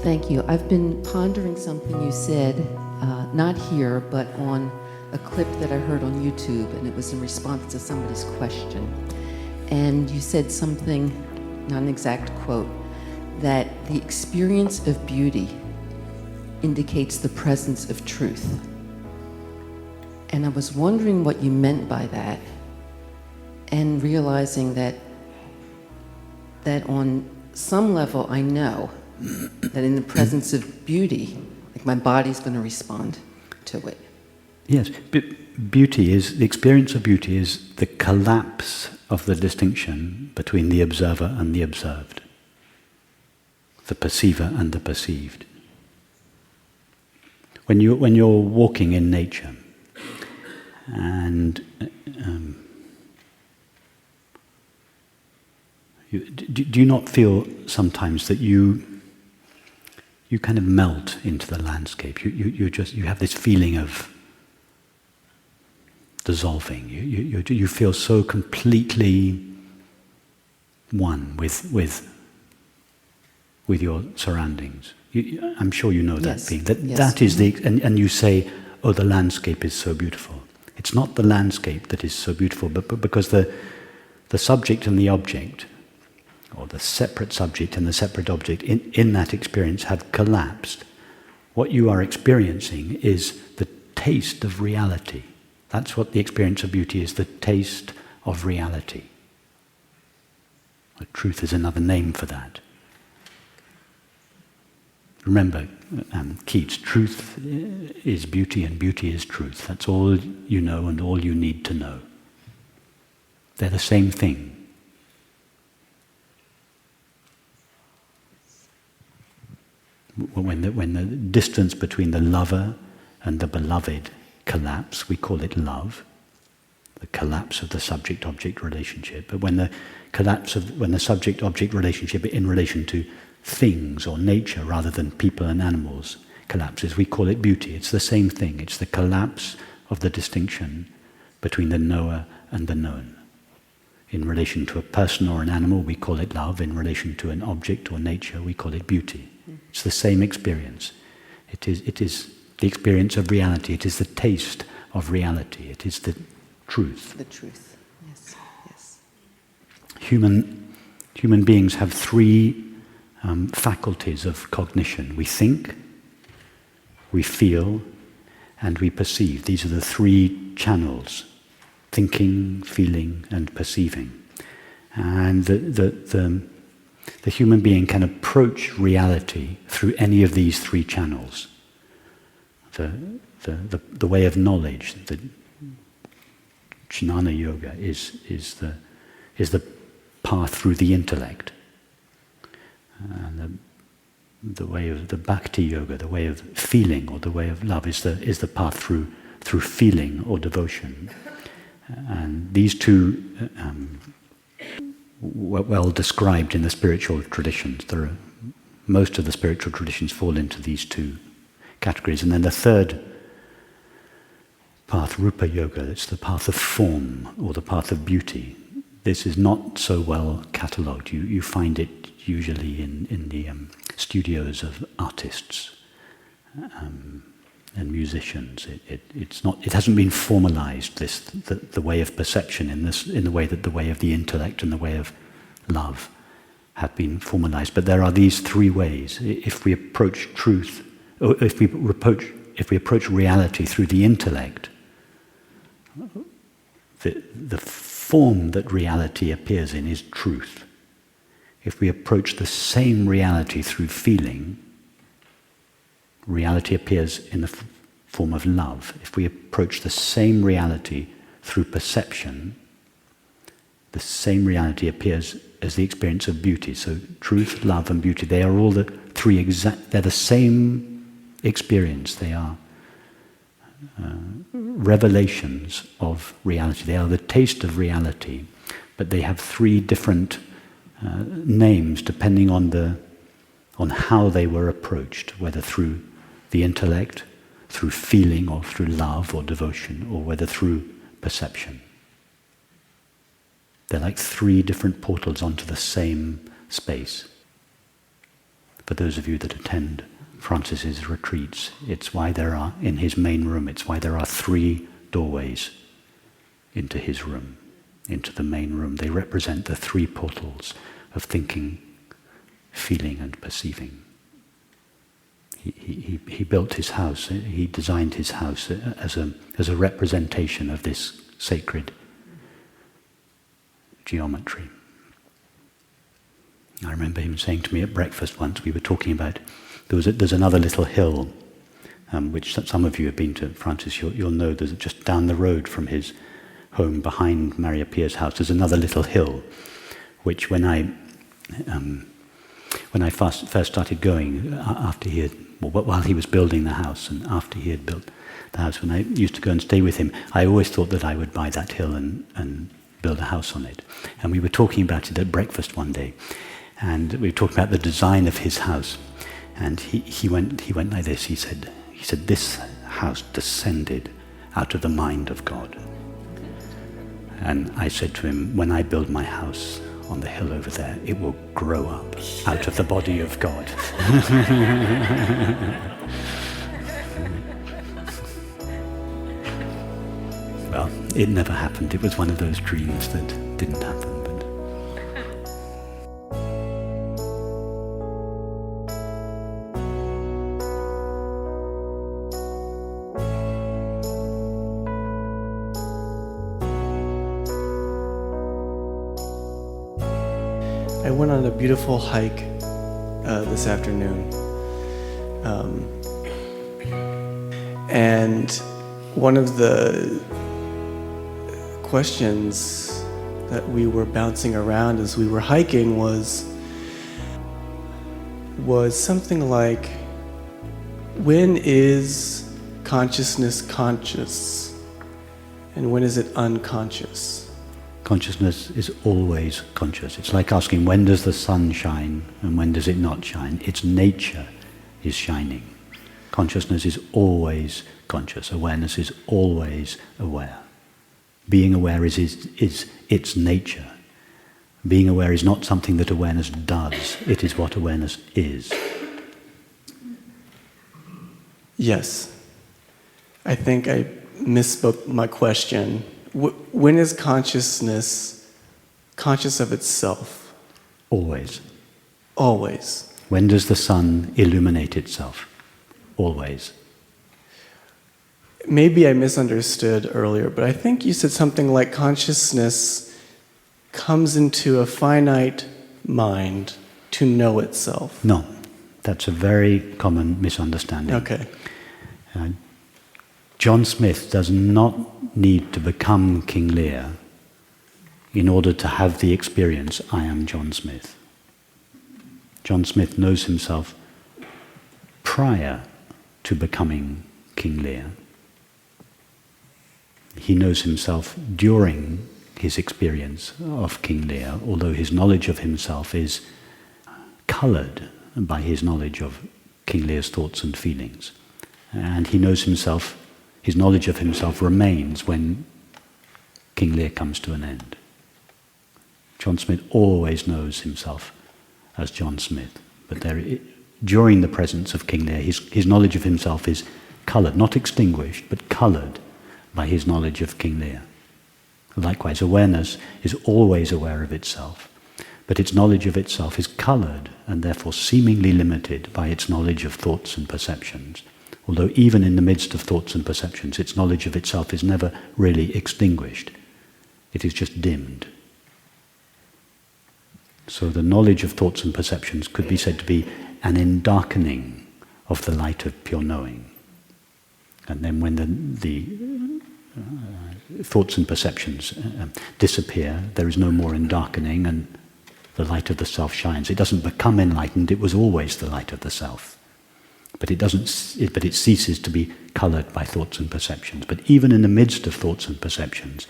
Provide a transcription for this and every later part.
Thank you. I've been pondering something you said, not here, but on a clip that I heard on YouTube, and it was in response to somebody's question. And you said something, not an exact quote, that the experience of beauty indicates the presence of truth. And I was wondering what you meant by that, and realizing that on some level I know that in the presence of beauty, like my body's going to respond to it. Yes, beauty is, the experience of beauty is the collapse of the distinction between the observer and the observed, the perceiver and the perceived. When you're walking in nature, and do you not feel sometimes that you kind of melt into the landscape? You have this feeling of dissolving. You feel so completely one with your surroundings. I'm sure you know that Yes. feeling. Yes. That is and you say, oh, the landscape is so beautiful. It's not the landscape that is so beautiful, but because the subject and the object, or the separate subject and the separate object in that experience have collapsed. What you are experiencing is the taste of reality. That's what the experience of beauty is, the taste of reality. The truth is another name for that. Remember, Keats, truth is beauty and beauty is truth. That's all you know and all you need to know. They're the same thing. When the distance between the lover and the beloved collapse, we call it love, the collapse of the subject-object relationship. But when the subject-object relationship in relation to things or nature rather than people and animals collapses, we call it beauty. It's the same thing. It's the collapse of the distinction between the knower and the known. In relation to a person or an animal, we call it love. In relation to an object or nature, we call it beauty. It's the same experience. It is the experience of reality. It is the taste of reality. It is the truth. The truth, yes, yes. Human beings have three faculties of cognition. We think, we feel, and we perceive. These are the three channels: thinking, feeling, and perceiving. And the human being can approach reality through any of these three channels. The way of knowledge, the Jnana Yoga, is the path through the intellect. And the way of the Bhakti Yoga, the way of feeling or the way of love, is the path through feeling or devotion. And these two were well described in the spiritual traditions. Most of the spiritual traditions fall into these two categories. And then the third path, Rupa Yoga, it's the path of form or the path of beauty. This is not so well catalogued. You find it usually in the studios of artists and musicians. It hasn't been formalized, the way of perception in the way that the way of the intellect and the way of love have been formalized. But there are these three ways. If we approach truth, or if we approach reality through the intellect, the form that reality appears in is truth. If we approach the same reality through feeling, reality appears in the form of love. If we approach the same reality through perception, the same reality appears as the experience of beauty. So truth, love, and beauty, they are all they're the same experience. They are revelations of reality. They are the taste of reality, but they have three different names depending on how they were approached, whether through the intellect, through feeling, or through love or devotion, or whether through perception. They're like three different portals onto the same space. For those of you that attend Francis's retreats, it's why there are, in his main room, it's why there are 3 doorways into his room, into the main room. They represent the 3 portals of thinking, feeling and perceiving. He built his house, he designed his house as a representation of this sacred geometry. I remember him saying to me at breakfast once, we were talking about, there's another little hill, which some of you have been to, Francis, you'll know, there's just down the road from his home behind Maria Pia's house, there's another little hill, which when I first started going, after he had, while he was building the house and after he had built the house, when I used to go and stay with him, I always thought that I would buy that hill and build a house on it. And we were talking about it at breakfast one day, and we were talking about the design of his house. And he went like this. He said, this house descended out of the mind of God. And I said to him, when I build my house on the hill over there, it will grow up out of the body of God. Well, it never happened. It was one of those dreams that didn't happen. I went on a beautiful hike this afternoon. And one of the questions that we were bouncing around as we were hiking was something like, when is consciousness conscious? And when is it unconscious? Consciousness is always conscious. It's like asking, when does the sun shine and when does it not shine? Its nature is shining. Consciousness is always conscious. Awareness is always aware. Being aware is its nature. Being aware is not something that awareness does. It is what awareness is. Yes. I think I misspoke my question. When is consciousness conscious of itself? Always. Always. When does the sun illuminate itself? Always. Maybe I misunderstood earlier, but I think you said something like consciousness comes into a finite mind to know itself. No, that's a very common misunderstanding. Okay. John Smith does not need to become King Lear in order to have the experience, I am John Smith. John Smith knows himself prior to becoming King Lear. He knows himself during his experience of King Lear, although his knowledge of himself is coloured by his knowledge of King Lear's thoughts and feelings. And he knows himself, his knowledge of himself remains when King Lear comes to an end. John Smith always knows himself as John Smith, but during the presence of King Lear, his knowledge of himself is coloured, not extinguished, but coloured by his knowledge of King Lear. Likewise, awareness is always aware of itself, but its knowledge of itself is coloured and therefore seemingly limited by its knowledge of thoughts and perceptions. Although even in the midst of thoughts and perceptions, its knowledge of itself is never really extinguished. It is just dimmed. So the knowledge of thoughts and perceptions could be said to be an endarkening of the light of pure knowing. And then when the thoughts and perceptions disappear, there is no more endarkening and the light of the self shines. It doesn't become enlightened, it was always the light of the self. But it ceases to be coloured by thoughts and perceptions. But even in the midst of thoughts and perceptions,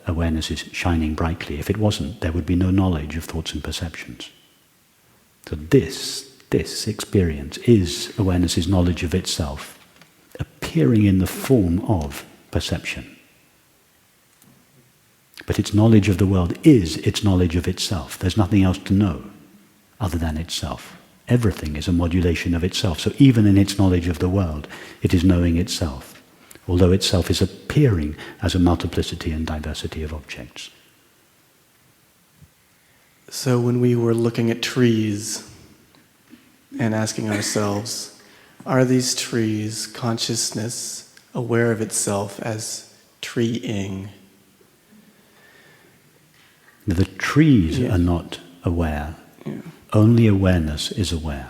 awareness is shining brightly. If it wasn't, there would be no knowledge of thoughts and perceptions. So this experience is awareness's knowledge of itself, appearing in the form of perception. But its knowledge of the world is its knowledge of itself. There's nothing else to know other than itself. Everything is a modulation of itself. So even in its knowledge of the world, it is knowing itself, although itself is appearing as a multiplicity and diversity of objects. So when we were looking at trees and asking ourselves, are these trees consciousness aware of itself as treeing? The trees are not aware. Yeah. Only awareness is aware.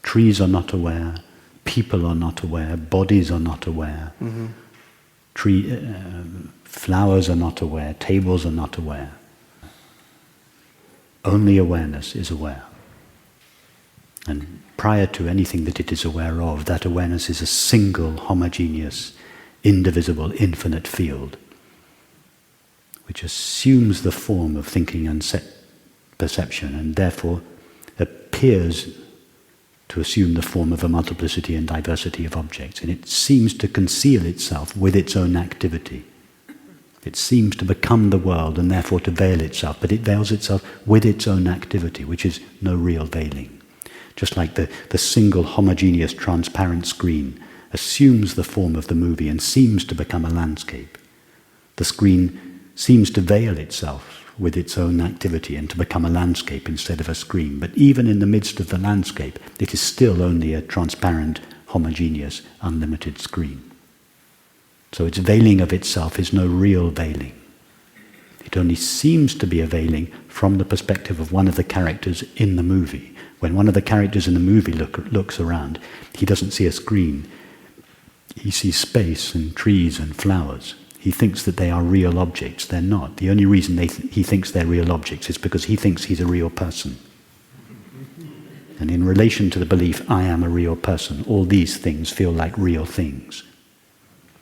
Trees are not aware. People are not aware. Bodies are not aware. Flowers are not aware. Tables are not aware. Only awareness is aware. And prior to anything that it is aware of, that awareness is a single, homogeneous, indivisible, infinite field, which assumes the form of thinking and perception, and therefore appears to assume the form of a multiplicity and diversity of objects. And it seems to conceal itself with its own activity. It seems to become the world and therefore to veil itself, but it veils itself with its own activity, which is no real veiling. Just like the single homogeneous transparent screen assumes the form of the movie and seems to become a landscape. The screen seems to veil itself with its own activity and to become a landscape instead of a screen. But even in the midst of the landscape, it is still only a transparent, homogeneous, unlimited screen. So its veiling of itself is no real veiling. It only seems to be a veiling from the perspective of one of the characters in the movie. When one of the characters in the movie looks around, he doesn't see a screen. He sees space and trees and flowers. He thinks that they are real objects. They're not. The only reason he thinks they're real objects is because he thinks he's a real person. And in relation to the belief, I am a real person, all these things feel like real things.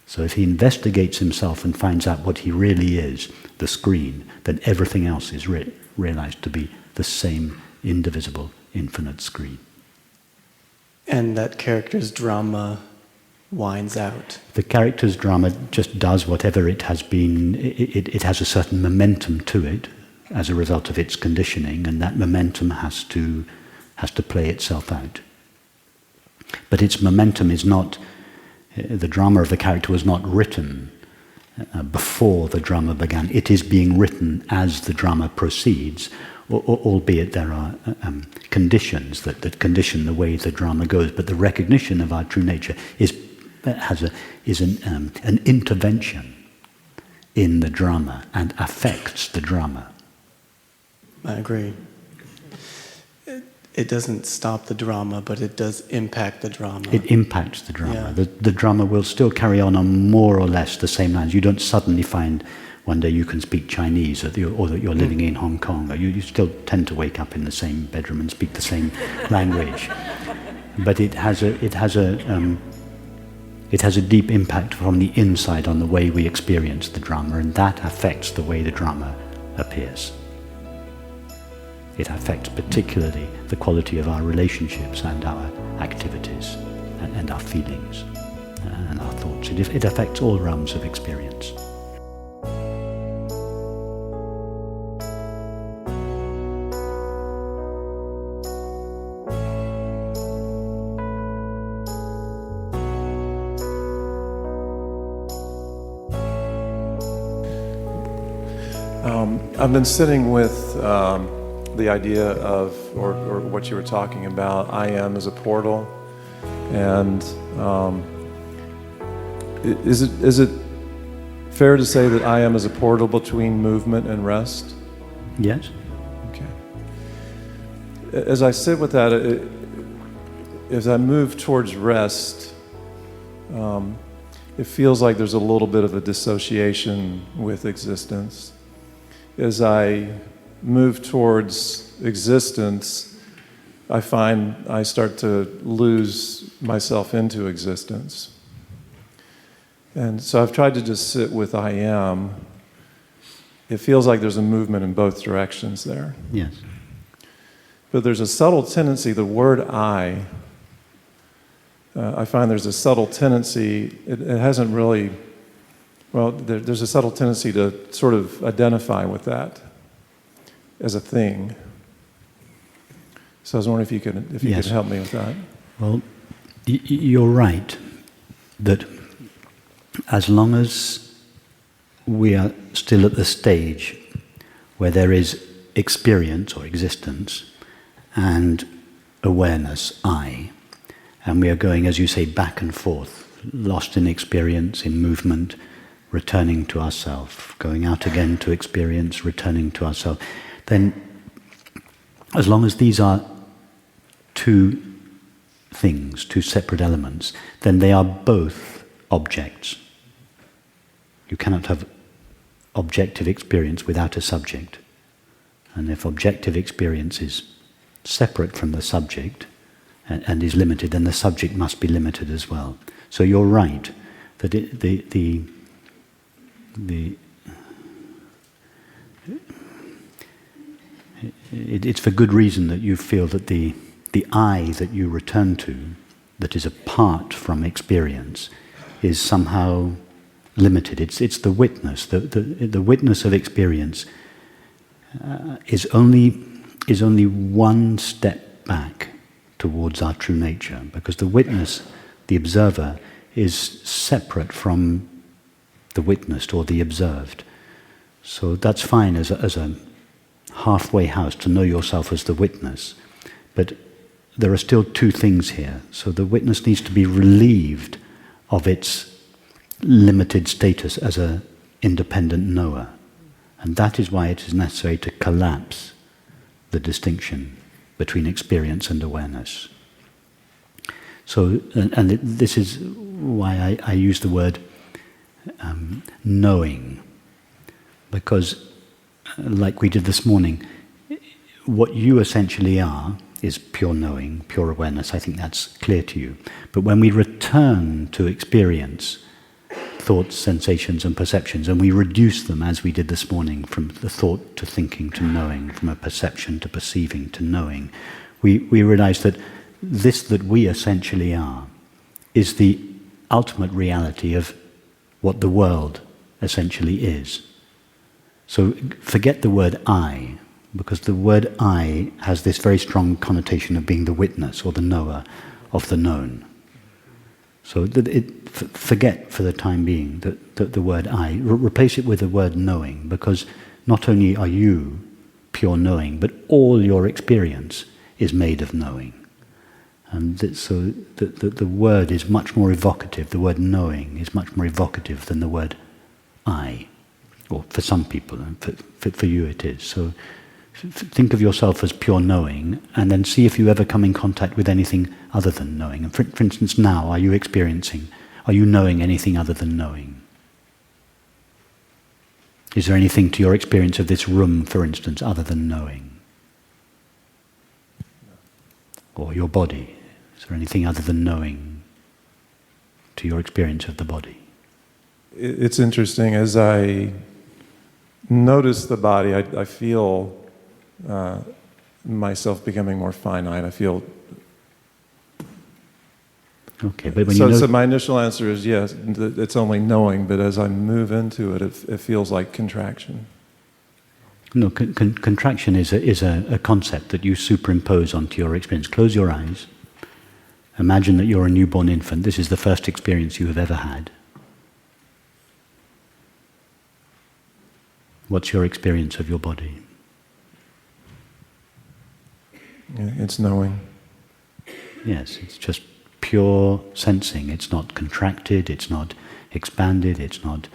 So if he investigates himself and finds out what he really is, the screen, then everything else is realized to be the same indivisible, infinite screen. And that character's drama winds out. The character's drama just does whatever it has been. It has a certain momentum to it as a result of its conditioning, and that momentum has to play itself out. But its momentum is not, the drama of the character was not written before the drama began. It is being written as the drama proceeds, albeit there are conditions that condition the way the drama goes. But the recognition of our true nature is an intervention in the drama and affects the drama. I agree. It doesn't stop the drama, but it does impact the drama. It impacts the drama. Yeah. The drama will still carry on more or less the same lines. You don't suddenly find one day you can speak Chinese or that you're living in Hong Kong. You still tend to wake up in the same bedroom and speak the same language. But it has a deep impact from the inside on the way we experience the drama, and that affects the way the drama appears. It affects particularly the quality of our relationships and our activities and our feelings and our thoughts. It affects all realms of experience. I've been sitting with the idea of, or what you were talking about, I am as a portal, and is it fair to say that I am as a portal between movement and rest? Yes? Okay. As I sit with that, as I move towards rest, it feels like there's a little bit of a dissociation with existence. As I move towards existence, I find I start to lose myself into existence. And so I've tried to just sit with I am. It feels like there's a movement in both directions there. Yes. But there's a subtle tendency, the word I find there's a subtle tendency, it hasn't really, well, there's a subtle tendency to sort of identify with that as a thing. So I was wondering if you Yes. could help me with that. Well, you're right that as long as we are still at the stage where there is experience or existence and awareness, I, and we are going, as you say, back and forth, lost in experience, in movement, returning to ourself, going out again to experience, returning to ourself, then as long as these are two things, two separate elements, then they are both objects. You cannot have objective experience without a subject. And if objective experience is separate from the subject and is limited, then the subject must be limited as well. So you're right that it's for good reason that you feel that the I that you return to, that is apart from experience, is somehow limited. It's the witness. The witness of experience is only one step back towards our true nature, because the witness, the observer, is separate from the witnessed or the observed. So that's fine as a halfway house to know yourself as the witness, but there are still two things here. So the witness needs to be relieved of its limited status as an independent knower. And that is why it is necessary to collapse the distinction between experience and awareness. So, this is why I use the word knowing, because like we did this morning, what you essentially are is pure knowing, pure awareness. I think that's clear to you. But when we return to experience, thoughts, sensations and perceptions, and we reduce them as we did this morning, from the thought to thinking to knowing, from a perception to perceiving to knowing, we realize that this that we essentially are is the ultimate reality of what the world essentially is. So forget the word I, because the word I has this very strong connotation of being the witness or the knower of the known. So forget for the time being the word I. Replace it with the word knowing, because not only are you pure knowing, but all your experience is made of knowing. And so the word is much more evocative. The word knowing is much more evocative than the word I. Or for some people, and for you it is. So think of yourself as pure knowing, and then see if you ever come in contact with anything other than knowing. And for instance, now, are you knowing anything other than knowing? Is there anything to your experience of this room, for instance, other than knowing? Or your body? Is there anything other than knowing to your experience of the body? It's interesting, as I notice the body, I feel myself becoming more finite. I feel... Okay, but when so my initial answer is yes, it's only knowing, but as I move into it, it feels like contraction. No, contraction is a concept that you superimpose onto your experience. Close your eyes. Imagine that you're a newborn infant. This is the first experience you have ever had. What's your experience of your body? It's knowing. Yes, it's just pure sensing. It's not contracted, it's not expanded, it's not...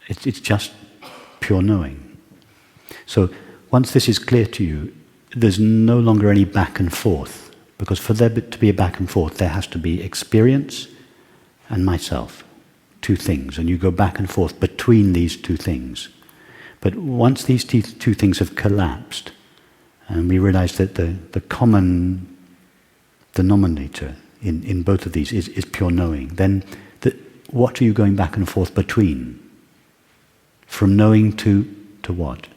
it's just pure knowing. So once this is clear to you, there's no longer any back and forth, because for there to be a back and forth, there has to be experience and myself. Two things, and you go back and forth between these two things. But once these two things have collapsed, and we realize that the common denominator in both of these is pure knowing, then what are you going back and forth between? From knowing to what?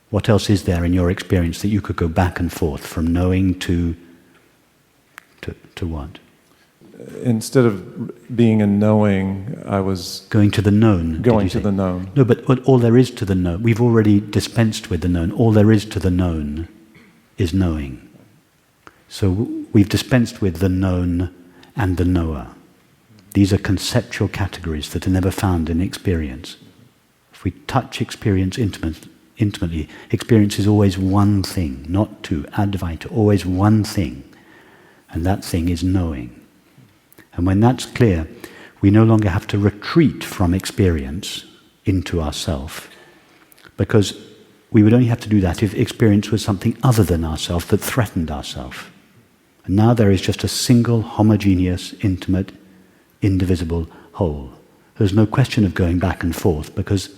What else is there in your experience that you could go back and forth from knowing to what? Instead of being a knowing, I was... Going to the known. Going to the known. No, but all there is to the known, we've already dispensed with the known. All there is to the known is knowing. So we've dispensed with the known and the knower. These are conceptual categories that are never found in experience. If we touch experience intimately, experience is always one thing, not two, advaita, always one thing. And that thing is knowing. And when that's clear, we no longer have to retreat from experience into ourself, because we would only have to do that if experience was something other than ourself that threatened ourself. And now there is just a single, homogeneous, intimate, indivisible whole. There's no question of going back and forth, because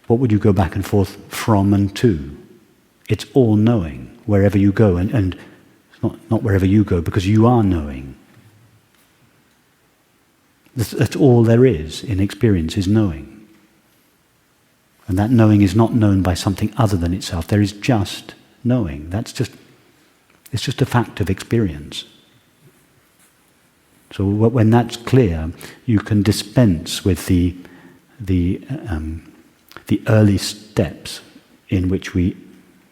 what would you go back and forth from and to? It's all knowing, wherever you go, and not wherever you go, because you are knowing. That's all there is in experience, is knowing. And that knowing is not known by something other than itself. There is just knowing. It's just a fact of experience. So when that's clear, you can dispense with the early steps in which we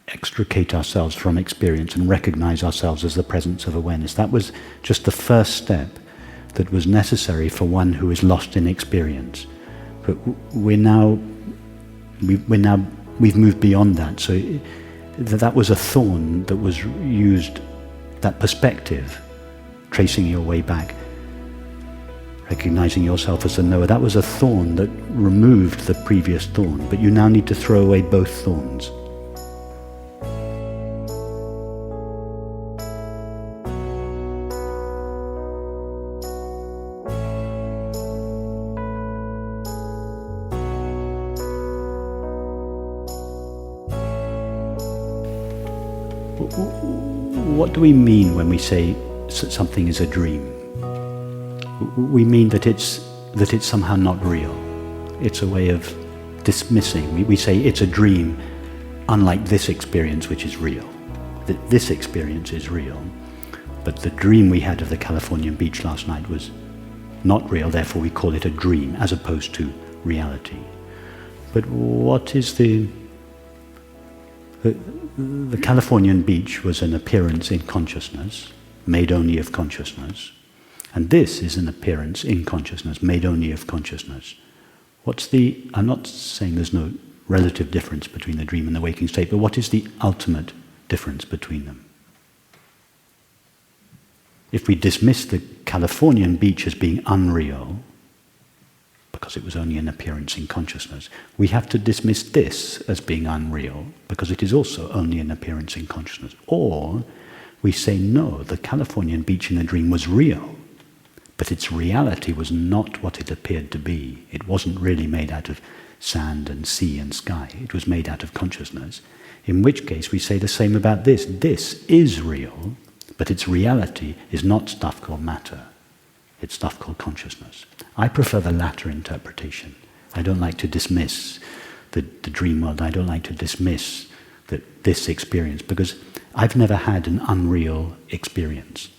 extricate ourselves from experience and recognize ourselves as the presence of awareness. That was just the first step that was necessary for one who is lost in experience. But we've moved beyond that. So that was a thorn that was used, that perspective, tracing your way back, recognizing yourself as a knower. That was a thorn that removed the previous thorn, but you now need to throw away both thorns. What do we mean when we say something is a dream? We mean that it's somehow not real. It's a way of dismissing. We say it's a dream, unlike this experience, which is real. That this experience is real, but the dream we had of the Californian beach last night was not real, therefore we call it a dream, as opposed to reality. But what is the Californian beach was an appearance in consciousness, made only of consciousness. And this is an appearance in consciousness, made only of consciousness. I'm not saying there's no relative difference between the dream and the waking state, but what is the ultimate difference between them? If we dismiss the Californian beach as being unreal, because it was only an appearance in consciousness, we have to dismiss this as being unreal, because it is also only an appearance in consciousness. Or we say, no, the Californian beach in the dream was real, but its reality was not what it appeared to be. It wasn't really made out of sand and sea and sky. It was made out of consciousness. In which case we say the same about this. This is real, but its reality is not stuff called matter. It's stuff called consciousness. I prefer the latter interpretation. I don't like to dismiss the dream world. I don't like to dismiss this experience, because I've never had an unreal experience.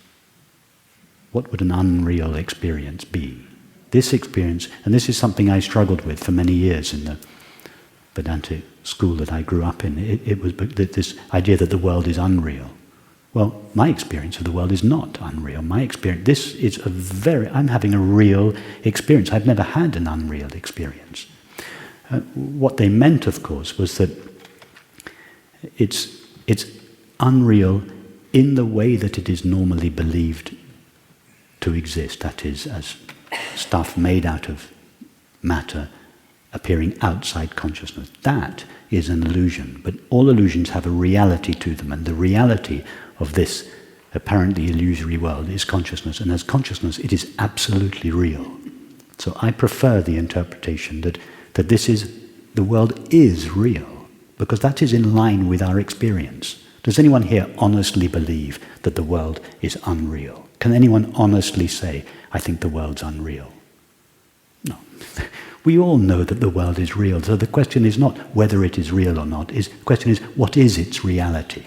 What would an unreal experience be? This experience, and this is something I struggled with for many years in the Vedanta school that I grew up in. It was this idea that the world is unreal. Well, my experience of the world is not unreal. My experience, I'm having a real experience. I've never had an unreal experience. What they meant, of course, was that it's unreal in the way that it is normally believed to exist. That is, as stuff made out of matter appearing outside consciousness. That is an illusion. But all illusions have a reality to them, and the reality of this apparently illusory world is consciousness, and as consciousness it is absolutely real. So I prefer the interpretation that the world is real, because that is in line with our experience. Does anyone here honestly believe that the world is unreal? Can anyone honestly say, I think the world's unreal? No. We all know that the world is real, so the question is not whether it is real or not, the question is, what is its reality?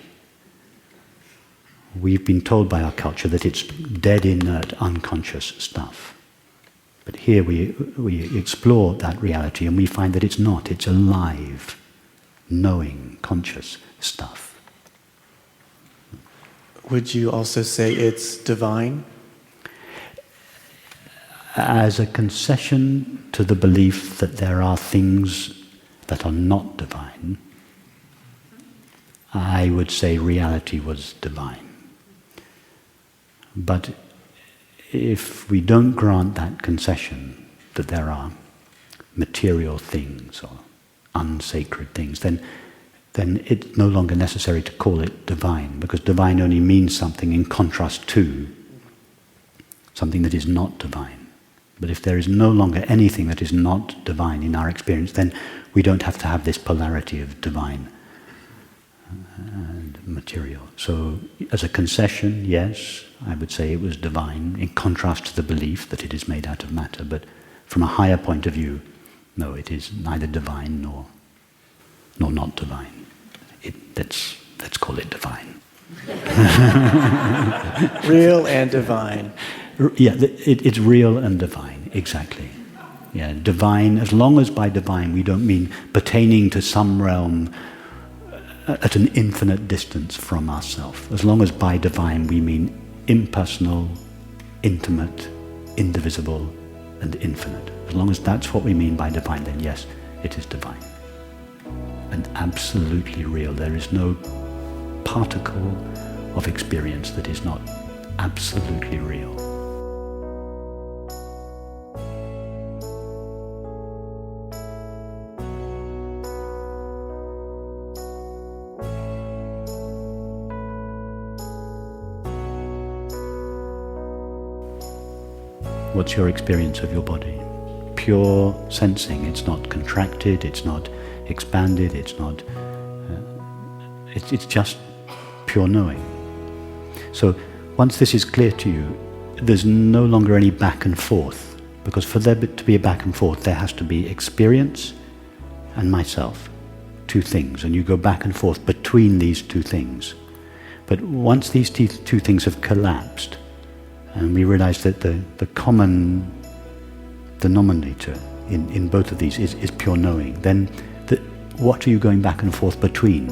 We've been told by our culture that it's dead, inert, unconscious stuff. But here we explore that reality and we find that it's not. It's alive, knowing, conscious stuff. would you also say it's divine? As a concession to the belief that there are things that are not divine, I would say reality was divine. But if we don't grant that concession, that there are material things or unsacred things, then it's no longer necessary to call it divine, because divine only means something in contrast to something that is not divine. But if there is no longer anything that is not divine in our experience, then we don't have to have this polarity of divine and material. So as a concession, yes, I would say it was divine, in contrast to the belief that it is made out of matter. But from a higher point of view, no, it is neither divine nor not divine. Let's call it divine. Real and divine. Yeah, it's real and divine, exactly. Yeah, divine, as long as by divine we don't mean pertaining to some realm at an infinite distance from ourselves. As long as by divine we mean impersonal, intimate, indivisible, and infinite. As long as that's what we mean by divine, then yes, it is divine. And absolutely real. There is no particle of experience that is not absolutely real. What's your experience of your body? Pure sensing. It's not contracted, it's not expanded, it's just pure knowing. So once this is clear to you, there's no longer any back and forth, because for there to be a back and forth, there has to be experience and myself, two things, and you go back and forth between these two things. But once these two things have collapsed, and we realize that the common denominator in both of these is pure knowing, then what are you going back and forth between?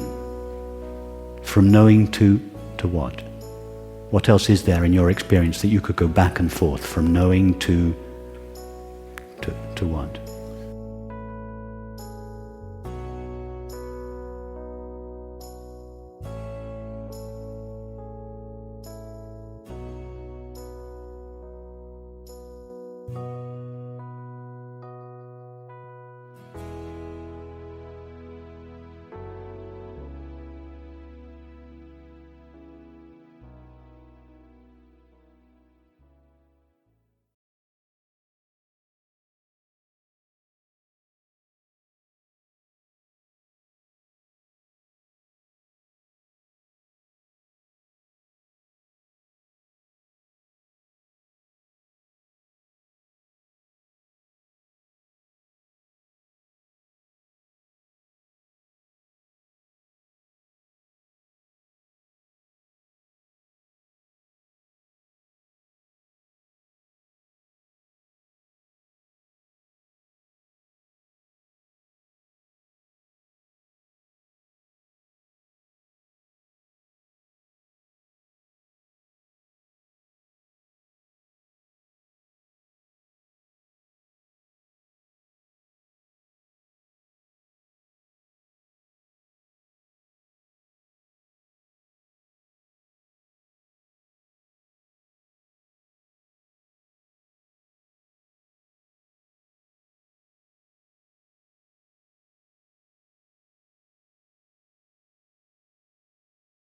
From knowing to what? What else is there in your experience that you could go back and forth from knowing to what?